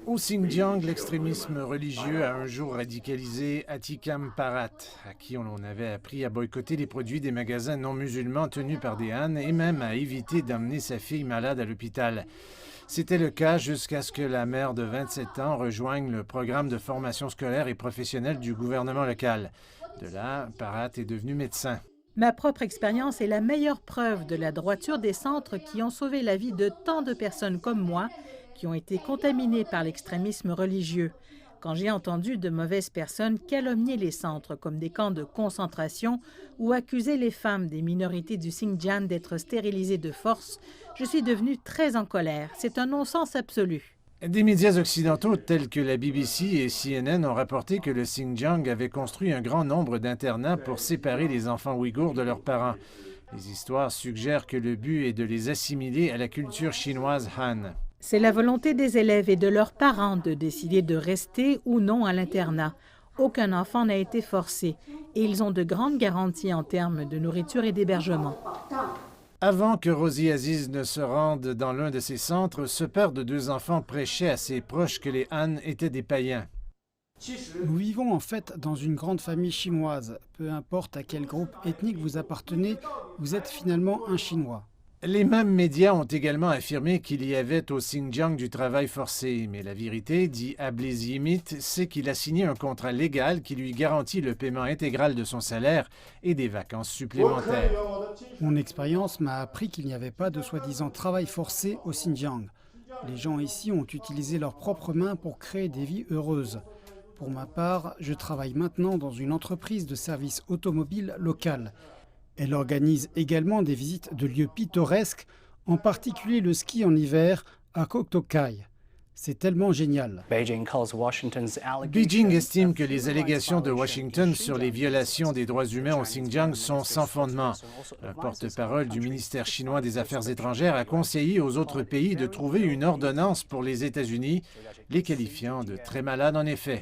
Au Xinjiang, l'extrémisme religieux a un jour radicalisé Atikam Parat, à qui on avait appris à boycotter les produits des magasins non musulmans tenus par des Han et même à éviter d'emmener sa fille malade à l'hôpital. C'était le cas jusqu'à ce que la mère de 27 ans rejoigne le programme de formation scolaire et professionnelle du gouvernement local. De là, Parat est devenu médecin. Ma propre expérience est la meilleure preuve de la droiture des centres qui ont sauvé la vie de tant de personnes comme moi qui ont été contaminées par l'extrémisme religieux. Quand j'ai entendu de mauvaises personnes calomnier les centres comme des camps de concentration ou accuser les femmes des minorités du Xinjiang d'être stérilisées de force, je suis devenue très en colère. C'est un non-sens absolu. Des médias occidentaux tels que la BBC et CNN ont rapporté que le Xinjiang avait construit un grand nombre d'internats pour séparer les enfants ouïghours de leurs parents. Les histoires suggèrent que le but est de les assimiler à la culture chinoise Han. C'est la volonté des élèves et de leurs parents de décider de rester ou non à l'internat. Aucun enfant n'a été forcé et ils ont de grandes garanties en termes de nourriture et d'hébergement. Avant que Rosie Aziz ne se rende dans l'un de ces centres, ce père de 2 enfants prêchait à ses proches que les Han étaient des païens. Nous vivons en fait dans une grande famille chinoise. Peu importe à quel groupe ethnique vous appartenez, vous êtes finalement un Chinois. Les mêmes médias ont également affirmé qu'il y avait au Xinjiang du travail forcé, mais la vérité, dit Ablis Yimit, c'est qu'il a signé un contrat légal qui lui garantit le paiement intégral de son salaire et des vacances supplémentaires. Mon expérience m'a appris qu'il n'y avait pas de soi-disant travail forcé au Xinjiang. Les gens ici ont utilisé leurs propres mains pour créer des vies heureuses. Pour ma part, je travaille maintenant dans une entreprise de services automobiles locale. Elle organise également des visites de lieux pittoresques, en particulier le ski en hiver à Koktokai. C'est tellement génial. Beijing estime que les allégations de Washington sur les violations des droits humains au Xinjiang sont sans fondement. Un porte-parole du ministère chinois des Affaires étrangères a conseillé aux autres pays de trouver une ordonnance pour les États-Unis, les qualifiant de très malades en effet.